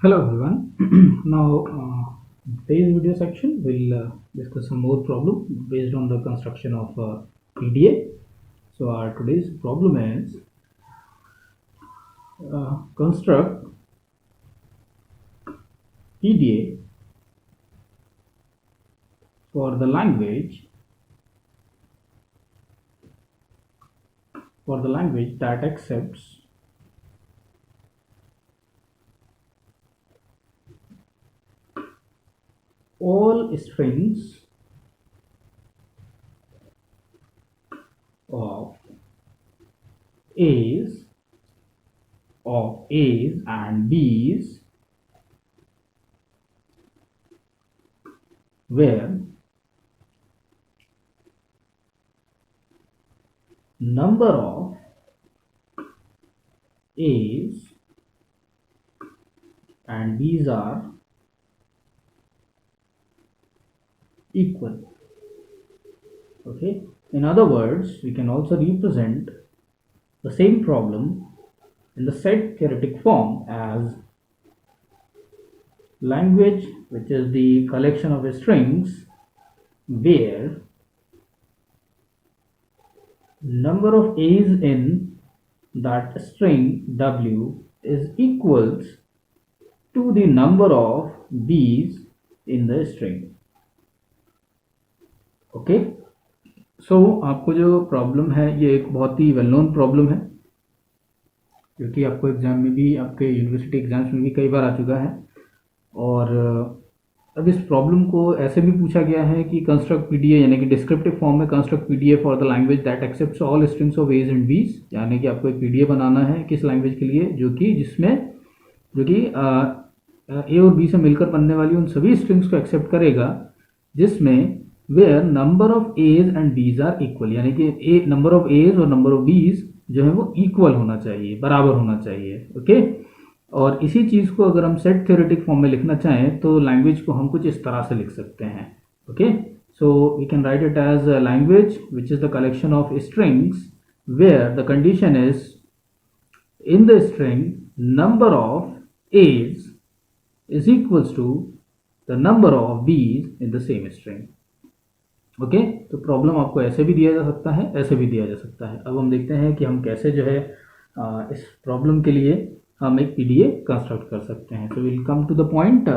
Hello everyone. Now, today's video section will discuss some more problem based on the construction of PDA. So our today's problem is construct PDA for the language that accepts all strings of A's and B's where number of A's and B's are equal. Okay, in other words, we can also represent the same problem in the set theoretic form as language, which is the collection of strings where number of A's in that string W is equals to the number of B's in the string. Okay, so आपको जो problem है ये एक बहुत ही well known problem है, क्योंकि आपको exam में भी, आपके यूनिवर्सिटी एग्जाम्स में भी कई बार आ चुका है। और अब इस प्रॉब्लम को ऐसे भी पूछा गया है कि कंस्ट्रक्ट पीडीए, यानी कि डिस्क्रिप्टिव फॉर्म में construct PDA for the language that accepts all strings of a's and b's, यानी कि आपको एक पीडीए बनाना है किस लैंग्वेज के लिए, जो कि ए और बी से मिलकर बनने वाली उन सभी स्ट्रिंग्स को एक्सेप्ट करेगा जिसमें where number of a's and b's are equal, यानी कि नंबर ऑफ एज और नंबर ऑफ बीज जो है वो इक्वल होना चाहिए, बराबर होना चाहिए। ओके, और इसी चीज़ को अगर हम सेट थ्योरेटिक फॉर्म में लिखना चाहें तो लैंग्वेज को हम कुछ इस तरह से लिख सकते हैं। Okay, so we can write it as language which is the collection of strings where the condition is in the string number of a's is equals to the number of bees in the same string. Okay, तो problem आपको ऐसे भी दिया जा सकता है, ऐसे भी दिया जा सकता है। अब हम देखते हैं कि हम कैसे जो है इस प्रॉब्लम के लिए हम एक पीडीए कंस्ट्रक्ट कर सकते हैं। So will come to the point.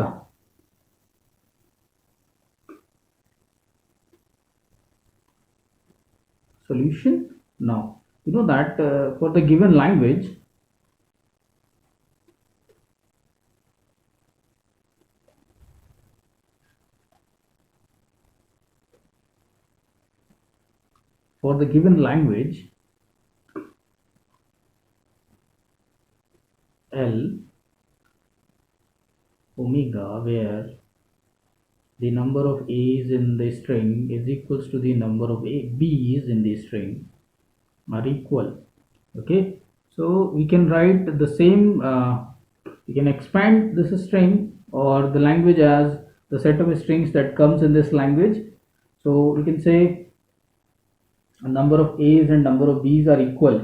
solution. Now you know that for the given language, L omega, where the number of A's in the string is equals to the number of B's in the string are equal. Okay, so we can write the same, we can expand this string or the language as the set of strings that comes in this language. So we can say a number of A's and number of B's are equal.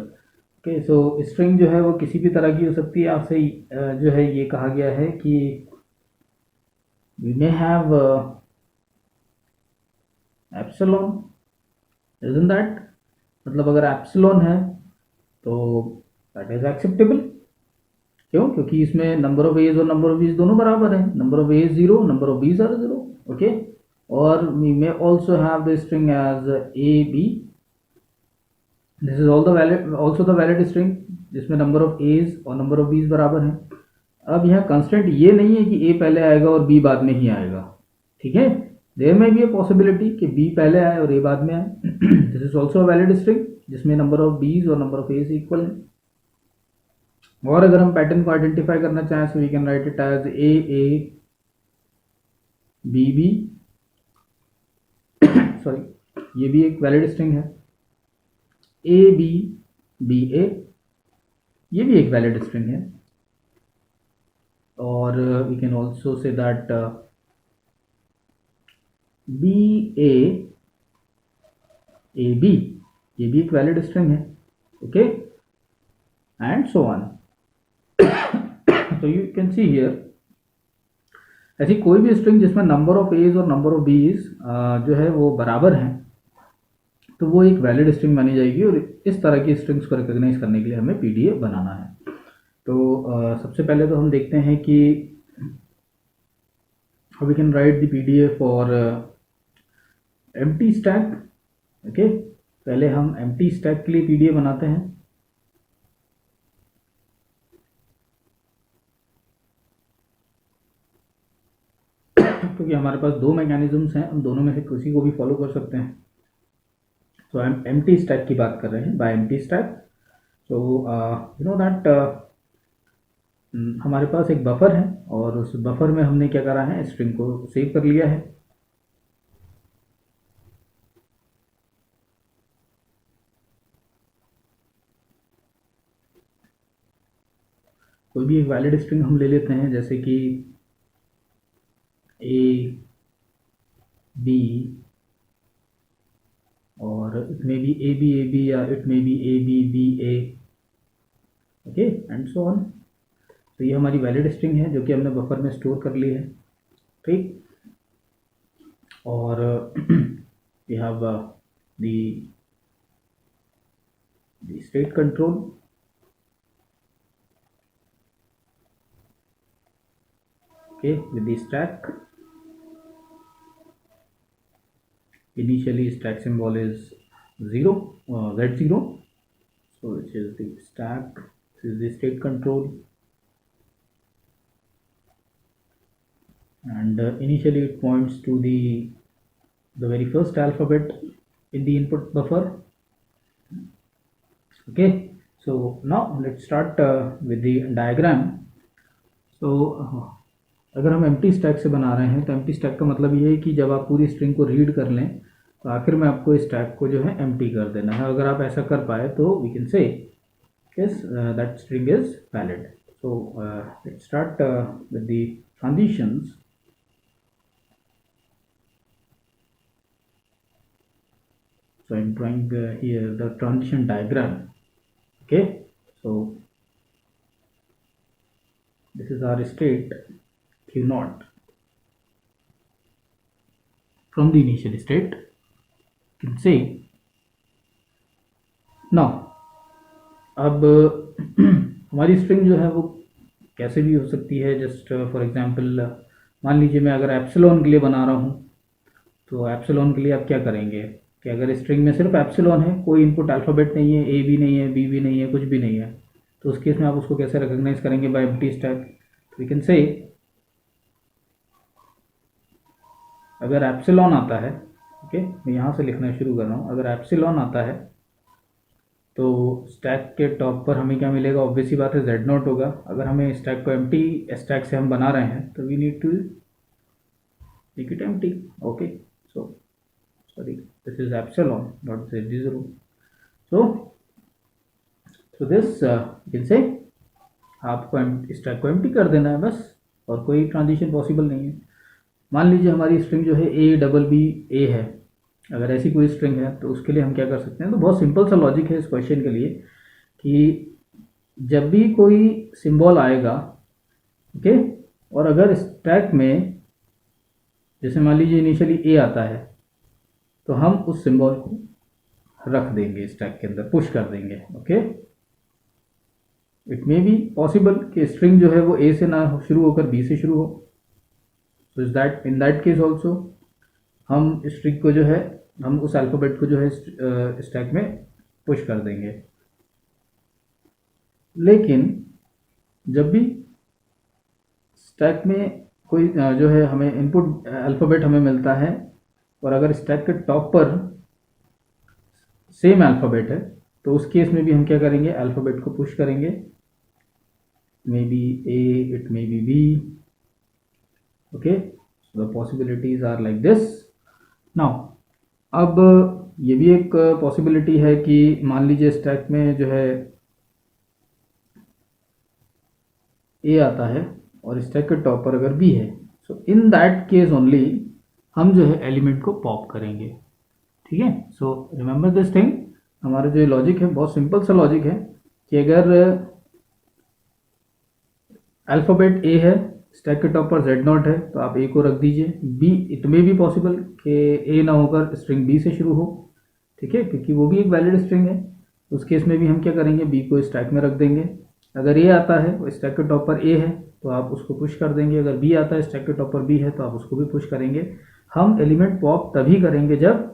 Okay, so string जो है वो किसी भी तरह की हो सकती है। आपसे जो है ये कहा गया है कि we may have epsilon, isn't that, मतलब अगर एप्सिलॉन है तो दैट इज एक्सेप्टेबल। क्यों? क्योंकि इसमें नंबर ऑफ एज और नंबर ऑफ बीज दोनों बराबर है, number of a's 0, number of b's are 0। Okay, और we may also have the string as a b, this is also the valid string जिसमें number of a's और number of b's बराबर हैं। अब यहाँ कंस्टेंट ये नहीं है कि ए पहले आएगा और बी बाद में ही आएगा। ठीक है, देयर में भी है पॉसिबिलिटी कि बी पहले आए और ए बाद में आए। This is also a valid string जिसमें नंबर ऑफ बीज और नंबर ऑफ एज इक्वल है। और अगर हम पैटर्न को आइडेंटिफाई करना चाहें तो we can write it as a b b, sorry ये भी एक वैलिड स्ट्रिंग है। ए बी बी ए, ये भी एक वैलिड स्ट्रिंग है। और we can also say that b a b, ये भी एक वैलिड स्ट्रिंग है। Okay, and so on. So you can see here ऐसी कोई भी स्ट्रिंग जिसमें नंबर ऑफ एज और नंबर ऑफ बीज जो है वो बराबर हैं, तो वो एक वैलिड स्ट्रिंग मानी जाएगी। और इस तरह की स्ट्रिंग्स को रिकॉग्नाइज करने के लिए हमें पीडीएफ बनाना है। तो सबसे पहले तो हम देखते हैं कि how we can write the PDF for empty stack. Okay, पहले हम एम्प्टी स्टैक के लिए पीडीएफ बनाते हैं। क्योंकि हमारे पास दो मैकेनिज्म्स हैं, हम दोनों में से किसी को भी फॉलो कर सकते हैं। तो हम एम्प्टी स्टैक की बात कर रहे हैं, by empty stack. So you know that हमारे पास एक बफर है और उस बफर में हमने क्या करा है, स्ट्रिंग को सेव कर लिया है। कोई भी एक वैलिड स्ट्रिंग हम ले लेते हैं, जैसे कि ए बी, और इट में बी ए बी या इट में b a b a, okay and so on. तो ये हमारी वैलिड स्ट्रिंग है जो कि हमने बफर में स्टोर कर ली है, ठीक। और we have the state control, okay, with the stack. Initially stack symbol is 0, z0, so which is the stack. This is the state control, and initially it points to the very first alphabet in the input buffer. Okay, so now let's start with the diagram. So अगर हम empty stack से बना रहे हैं तो empty stack का मतलब ये है कि जब आप पूरी स्ट्रिंग को रीड कर लें तो आखिर में आपको इस स्टैक को जो है एम्प्टी कर देना है। अगर आप ऐसा कर पाए तो we can say yes that string is valid. So let's start with the transitions. So I'm drawing here the transition diagram. Okay, so this is our state Q naught from the initial state. You can say now अब हमारी string जो है वो कैसे भी हो सकती है। जस्ट फॉर एग्जांपल मान लीजिए मैं अगर एप्सिलॉन के लिए बना रहा हूँ, तो एप्सिलॉन के लिए आप क्या करेंगे कि अगर स्ट्रिंग में सिर्फ एप्सिलॉन है, कोई इनपुट अल्फ़ाबेट नहीं है, ए भी नहीं है, बी भी नहीं है, कुछ भी नहीं है, तो उस केस में आप उसको कैसे रिकॉग्नाइज करेंगे by empty stack. We can say अगर एप्सिलॉन आता है, ओके मैं यहाँ से लिखना शुरू कर रहा हूँ, अगर एप्सिलॉन आता है तो स्टैक के टॉप पर हमें क्या मिलेगा, ऑब्वियस ही बात है जेड नॉट होगा। अगर हमें स्टैक को एम्प्टी स्टैक से हम बना रहे हैं तो we need to make it empty. Okay, so sorry this is epsilon not z0। So this can say आपको स्टैक को एम्प्टी कर देना है बस, और कोई ट्रांजिशन पॉसिबल नहीं है। मान लीजिए हमारी स्ट्रिंग जो है ए डबल बी ए है, अगर ऐसी कोई स्ट्रिंग है तो उसके लिए हम क्या कर सकते हैं। तो बहुत सिंपल सा लॉजिक है इस क्वेश्चन के लिए कि जब भी कोई सिंबल आएगा, ओके, और अगर स्टैक में जैसे मान लीजिए इनिशियली ए आता है, तो हम उस सिंबल को रख देंगे स्टैक के अंदर, पुश कर देंगे। Okay, it may be possible कि स्ट्रिंग जो है वो ए से ना शुरू होकर बी से शुरू हो, तो इन दैट केस ऑल्सो हम स्ट्रिंग को जो है, हम उस अल्फ़ाबेट को जो है स्टैक में पुश कर देंगे। लेकिन जब भी स्टैक में कोई जो है हमें इनपुट अल्फ़ाबेट हमें मिलता है, और अगर स्टैक के टॉप पर सेम अल्फ़ाबेट है, तो उस केस में भी हम क्या करेंगे, अल्फ़ाबेट को पुश करेंगे। May be a, it may be b. Okay, so the possibilities are like this. Now अब ये भी एक पॉसिबिलिटी है कि मान लीजिए स्टैक में जो है ए आता है और स्टैक के टॉप पर अगर बी है, so in that case only हम जो है एलिमेंट को पॉप करेंगे। ठीक है, सो रिमेंबर दिस थिंग। हमारा जो लॉजिक है बहुत सिंपल सा लॉजिक है कि अगर अल्फ़ाबेट ए है, स्टैक के टॉप पर जेड नॉट है तो आप ए को रख दीजिए। B, it may be possible कि ए ना होकर स्ट्रिंग बी से शुरू हो, ठीक है, क्योंकि वो भी एक वैलिड स्ट्रिंग है। उस केस में भी हम क्या करेंगे, बी को स्टैक में रख देंगे। अगर ए आता है और स्टैक के टॉप पर ए है तो आप उसको पुश कर देंगे। अगर बी आता है स्टैक के टॉप पर बी है तो आप उसको भी पुश करेंगे। हम एलिमेंट पॉप तभी करेंगे जब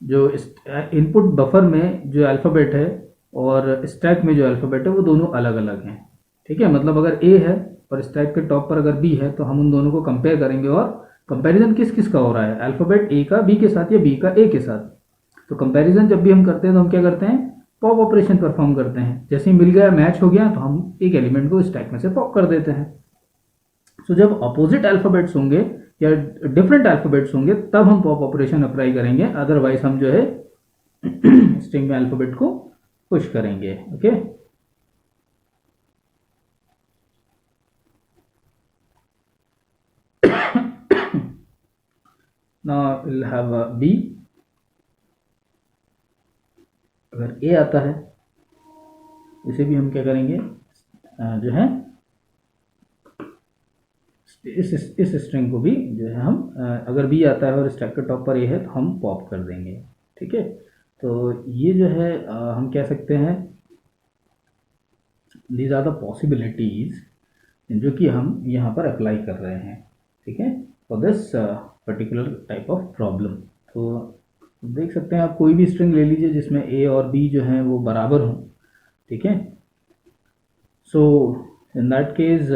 जो इनपुट बफर में जो अल्फ़ाबेट है और स्टैक में जो अल्फ़ाबेट है वो दोनों अलग अलग हैं, ठीक है। मतलब अगर ए है और स्टैक के टॉप पर अगर बी है तो हम उन दोनों को कंपेयर करेंगे। और कंपैरिजन किस किस का हो रहा है, अल्फ़ाबेट ए का बी के साथ या बी का ए के साथ। तो कंपैरिजन जब भी हम करते हैं तो हम क्या करते हैं, पॉप ऑपरेशन परफॉर्म करते हैं। जैसे ही मिल गया, मैच हो गया, तो हम एक एलिमेंट को स्टैक में से पॉप कर देते हैं। सो जब अपोजिट अल्फ़ाबेट्स होंगे या डिफरेंट अल्फ़ाबेट्स होंगे तब हम पॉप ऑपरेशन अप्लाई करेंगे, अदरवाइज हम जो है स्ट्रिंग में अल्फ़ाबेट को पुश करेंगे। Okay, now we'll have a B। अगर A आता है इसे भी हम क्या करेंगे, जो है इस स्ट्रिंग को भी जो है हम अगर B आता है और स्टैक के टॉप पर A है तो हम पॉप कर देंगे, ठीक है। तो ये जो है हम कह सकते हैं दीज आर द पॉसिबिलिटीज जो कि हम यहाँ पर अप्लाई कर रहे हैं, ठीक है, for this particular type of problem. तो देख सकते हैं आप कोई भी स्ट्रिंग ले लीजिए जिसमें ए और बी जो हैं वो बराबर हों, ठीक है। So in that case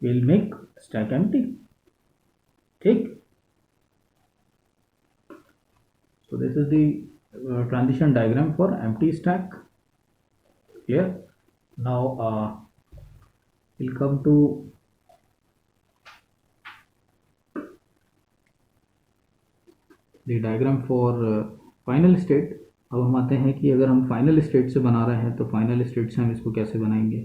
we'll make stack empty, ठीक। so this is the transition diagram for empty stack here। now we'll come to the diagram for final state। अब हम आते हैं कि अगर हम फाइनल स्टेट से बना रहे हैं तो फाइनल स्टेट से हम इसको कैसे बनाएंगे।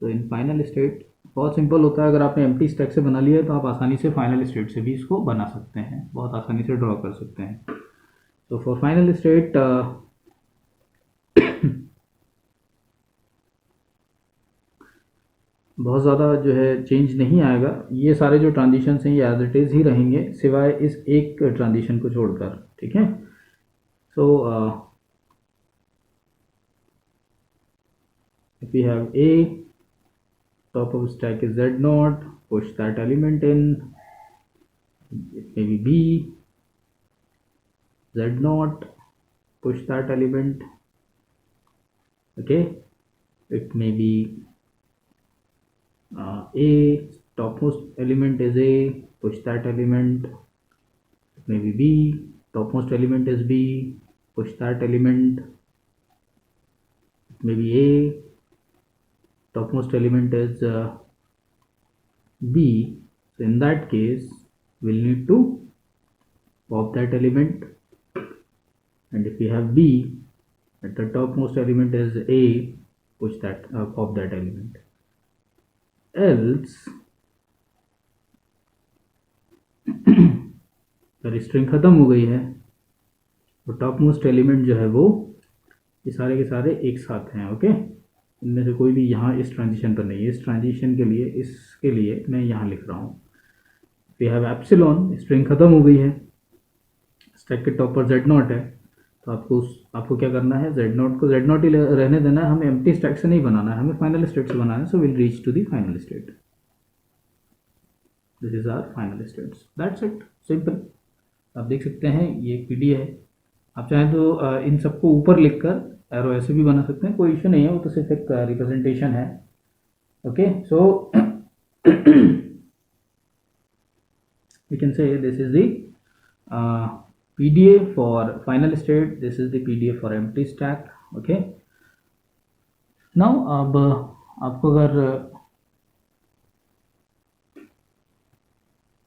तो इन फाइनल स्टेट बहुत सिंपल होता है, अगर आपने एम्प्टी स्टैक से बना लिया है तो आप आसानी से फाइनल स्टेट से भी इसको बना सकते हैं, बहुत आसानी से ड्रॉ कर सकते हैं। तो फॉर फाइनल स्टेट बहुत ज़्यादा जो है चेंज नहीं आएगा, ये सारे जो ट्रांजिशंस हैं ये एज इट इज़ ही रहेंगे सिवाय इस एक ट्रांजिशन को छोड़कर, ठीक है। सो if we have A, top of stack is Z naught, push that element in, it may be B, Z naught, push that element, okay, it may be A, topmost element is A, push that element, it may be B, topmost element is B, push that element, it may be A, topmost element is B, so in that case we'll need to pop that element, and if we have B at the topmost element is A, push that pop that element, else अगर string खत्म हो गई है तो top most element जो है वो ये सारे के सारे एक साथ हैं, ओके। इनमें से कोई भी यहाँ इस ट्रांजिशन पर नहीं है, इस ट्रांजिशन के लिए इसके लिए मैं यहाँ लिख रहा हूँ। वी हैव एप्सिलॉन, स्ट्रिंग खत्म हो गई है, स्टैक के टॉप पर जेड नॉट है, तो आपको क्या करना है, जेड नॉट को जेड नॉट ही रहने देना है, हमें एम्प्टी स्टैक से नहीं बनाना है, हमें फाइनल स्टेट से बनाना है। So will reach to the final state, this is our final states, that's it, simple. आप देख सकते हैं ये पीडी है, आप चाहें तो इन सबको ऊपर लिखकर एरो ऐसे भी बना सकते हैं, कोई इशू नहीं है, वो तो सिर्फ एक रिप्रेजेंटेशन है, okay. So we can say this is the PDA for final state, this is the PDA for empty stack, okay। now अब आपको अगर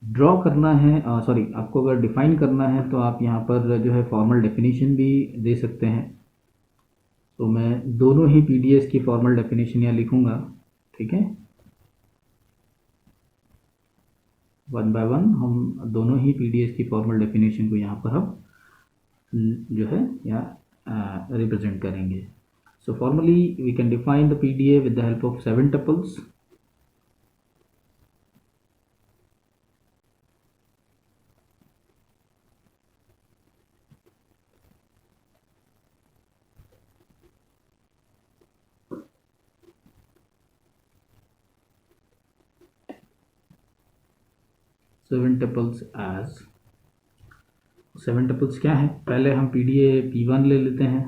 ड्रॉ करना है, सॉरी, आपको अगर डिफाइन करना है तो आप यहाँ पर जो है फॉर्मल डेफिनेशन भी दे सकते हैं। तो मैं दोनों ही PDAs की फॉर्मल डेफिनेशन यहाँ लिखूँगा, ठीक है, वन बाय वन हम दोनों ही PDAs की फॉर्मल डेफिनेशन को यहाँ पर हम जो है यहाँ रिप्रेजेंट करेंगे। So formally we can define the PDA with the help of 7 tuples. Seven tuples क्या है, पहले हम PDA P1 ले लेते हैं,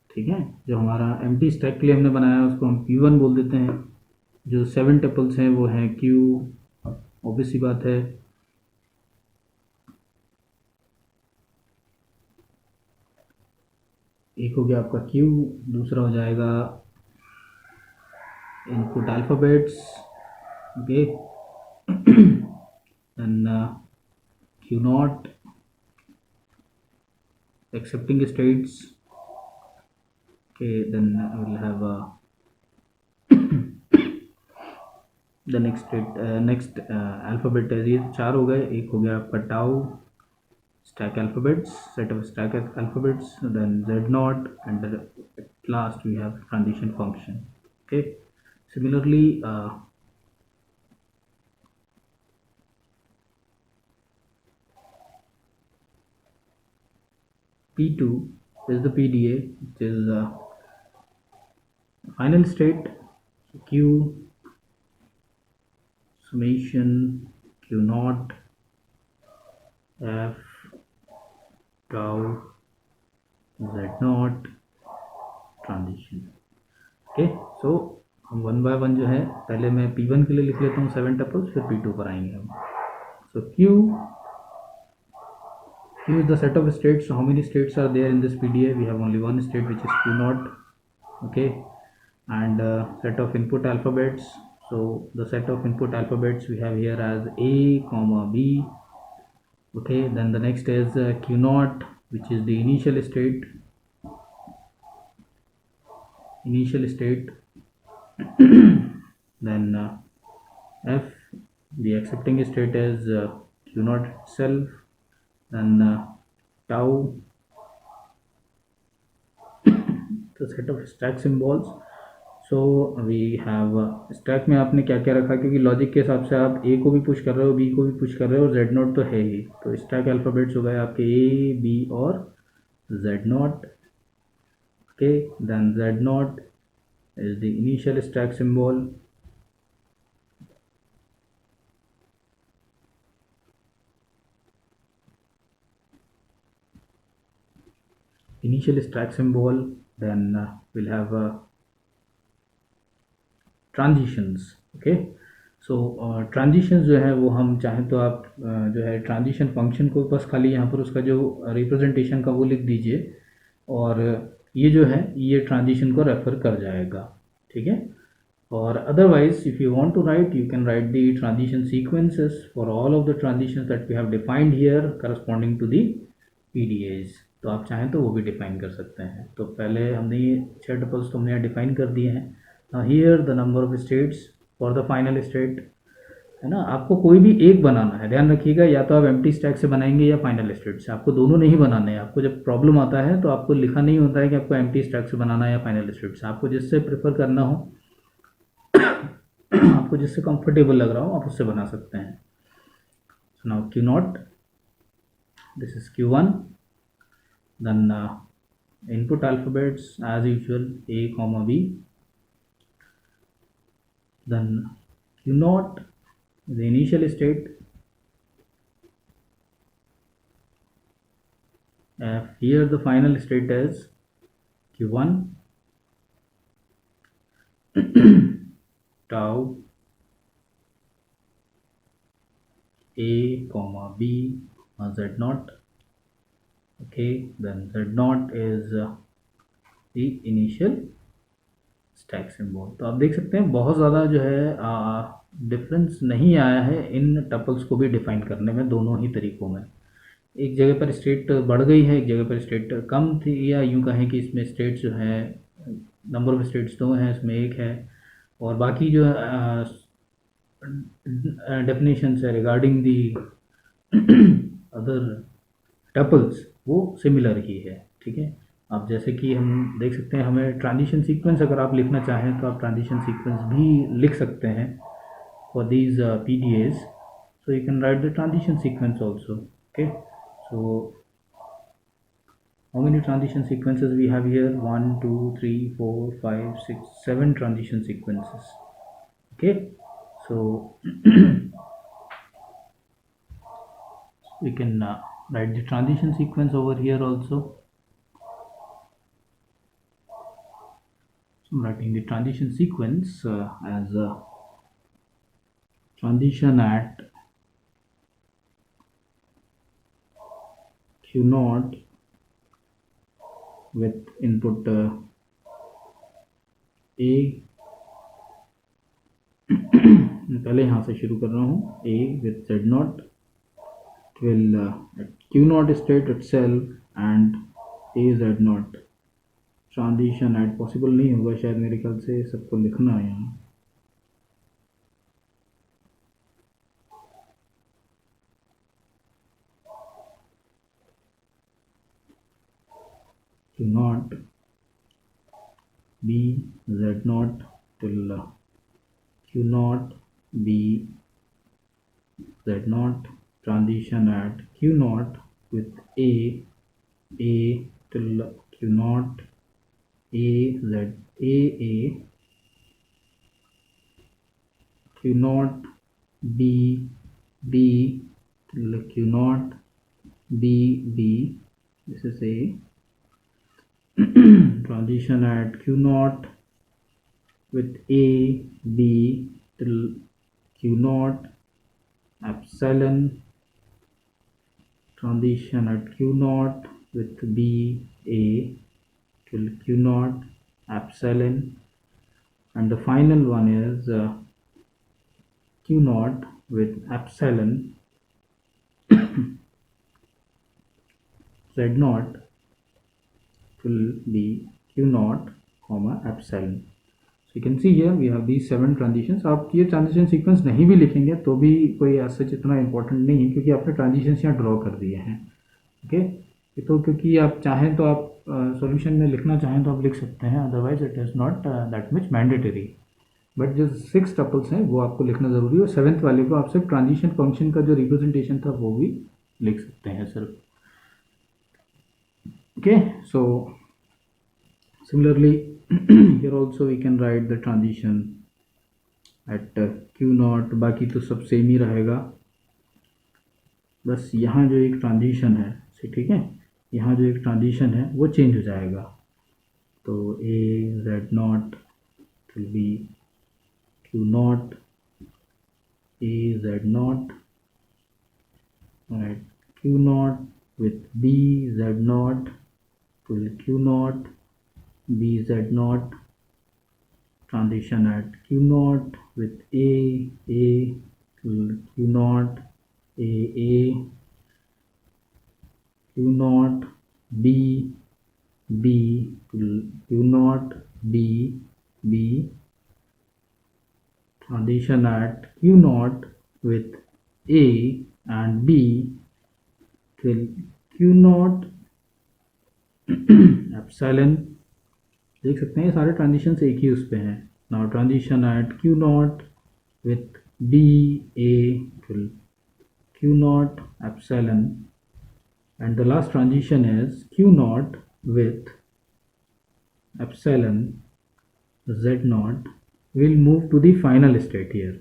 ठीक है। जो हमारा एम्प्टी स्टैक के लिए हमने बनाया उसको हम P1 बोल देते हैं। जो 7 टपल्स हैं वो हैं Q, ऑब्वियस सी बात है। एक हो गया आपका Q, दूसरा हो जाएगा input alphabets, okay, then Q0 accepting states, okay, then we'll have the next alphabet है, ये 4 हो गए। एक हो गया आपका tau stack alphabets, set of stack alphabets, then Z0, and at last we have transition function, okay. Similarly P2 is the PDA, which is final state Q summation Q0 F tau Z0 transition, okay. So हम 1 bye 1 जो है, पहले मैं P1 के लिए लिख लेता हूँ 7 टपल्स, फिर P2 पर आएंगे हम। सो Q is the set of states. So how many states are there in this PDA? We have only one state, which is Q0, okay, and set of input alphabets. So the set of input alphabets we have here as A comma B, okay. Then the next is Q0, which is the initial state, then F, the accepting state is Q0 itself, then tau, the set of stack symbols. So we have stack में आपने क्या क्या रखा, क्योंकि logic के हिसाब से आप A को भी पुश कर रहे हो, B को भी पुश कर रहे हो, और Z0 तो है ही, तो स्टैक अल्फ़ाबेट्स हो गए आपके A, B और Z0, okay. Then Z0 is the initial stack symbol, then we'll have transitions, okay. So transitions जो है वो हम चाहें तो आप जो है ट्रांजिशन फंक्शन को बस खाली यहाँ पर उसका जो रिप्रेजेंटेशन का वो लिख दीजिए, और ये जो है ये ट्रांजिशन को रेफर कर जाएगा, ठीक है। और otherwise if you want to write, you can write the transition sequences for all of the transitions that we have defined here corresponding to the PDAs, तो आप चाहें तो वो भी डिफाइन कर सकते हैं। तो पहले हमने ये 6 टपल्स तो हमने डिफाइन कर दिए हैं। Now here the number of states for the final state, है ना। आपको कोई भी एक बनाना है, ध्यान रखिएगा, या तो आप एम्प्टी स्टैक से बनाएंगे या फाइनल स्टेट से, आपको दोनों नहीं बनाने हैं। आपको जब प्रॉब्लम आता है तो आपको लिखा नहीं होता है कि आपको एम्प्टी स्टैक से बनाना है या फाइनल स्टेट से, आपको जिससे प्रेफर करना हो आपको जिससे कंफर्टेबल लग रहा हो आप उससे बना सकते हैं। So now Q0, this is Q1, then input alphabets as usual A comma B, then Q0 the initial state, here the final state is Q1 tau A comma B Z0, okay, then Z0 is the initial stack symbol. तो आप देख सकते हैं बहुत ज़्यादा जो है difference नहीं आया है इन टपल्स को भी डिफाइन करने में, दोनों ही तरीकों में। एक जगह पर स्टेट बढ़ गई है, एक जगह पर स्टेट कम थी, या यूँ कहें कि इसमें स्टेट्स जो है नंबर ऑफ स्टेट्स 2 हैं, इसमें 1 है, और बाकी जो डेफिनेशंस है रिगार्डिंग दी अदर टपल्स वो सिमिलर ही है, ठीक है। अब जैसे कि हम देख सकते हैं, हमें ट्रांजिशन सीक्वेंस अगर आप लिखना चाहें तो आप ट्रांजिशन सीक्वेंस भी लिख सकते हैं for these PDAs. So you can write the transition sequence also. Okay, so how many transition sequences we have here? 1 2 3 4 5 6 7 transition sequences. Okay, so we can write the transition sequence over here also. So I'm writing the transition sequence as a transition at Q naught with input A. पहले यहाँ से शुरू कर रहा हूँ. A with Z naught will Q naught state itself and A Z naught transition at possible नहीं होगा शायद, मेरे ख्याल से सबको लिखना है यहाँ. Q naught B Z naught till Q naught B Z naught transition at Q naught with A till Q naught A Z A Q naught B till Q naught B. This is A. Transition at Q naught with A B till Q naught epsilon. Transition at Q naught with B A till Q naught epsilon, and the final one is Q naught with epsilon Z naught will be Q naught comma epsilon. So you can see here we have these 7 transitions. आप ये transition sequence नहीं भी लिखेंगे तो भी कोई ऐसा इतना इम्पोर्टेंट नहीं है, क्योंकि आपने ट्रांजिशंस यहाँ ड्रॉ कर दिए हैं. ओके, तो क्योंकि आप चाहें तो आप सॉल्यूशन में लिखना चाहें तो आप लिख सकते हैं, otherwise it is not that much mandatory. But जो 6 टपल्स हैं वो आपको लिखना ज़रूरी है, और 7th वाले को आप सिर्फ ट्रांजिशन फंक्शन का जो रिप्रेजेंटेशन था वो भी लिख सकते हैं सिर्फ. Okay, so similarly here also we can write the transition at Q naught. बाकी तो सब सेम ही रहेगा, बस यहाँ जो एक ट्रांजिशन है, ठीक है, यहाँ जो एक ट्रांजिशन है वो चेंज हो जाएगा. तो A Z naught will be Q naught A Z naught, right? Q naught with B Z naught will Q naught B Z naught. Transition at Q naught with A will Q naught A Q naught B will Q naught B. Transition at Q naught with A and B will Q naught epsilon. देख सकते हैं सारे transition एक ही उस पे हैं. Now transition at Q naught with B A will Q naught epsilon, and the last transition is Q naught with epsilon Z naught will move to the final state here.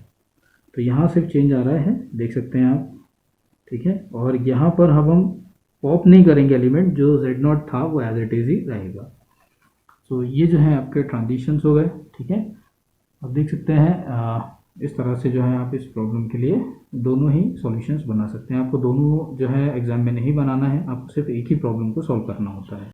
तो यहाँ सिर्फ change आ रहा है, देख सकते हैं आप, ठीक है. और यहाँ पर हम पॉप नहीं करेंगे एलिमेंट, जो Z naught था वो एज इट इज ही रहेगा. तो ये जो है आपके ट्रांजिशंस हो गए, ठीक है. अब देख सकते हैं इस तरह से जो है आप इस प्रॉब्लम के लिए दोनों ही सॉल्यूशंस बना सकते हैं. आपको दोनों जो है एग्जाम में नहीं बनाना है, आपको सिर्फ एक ही प्रॉब्लम को सॉल्व करना होता है.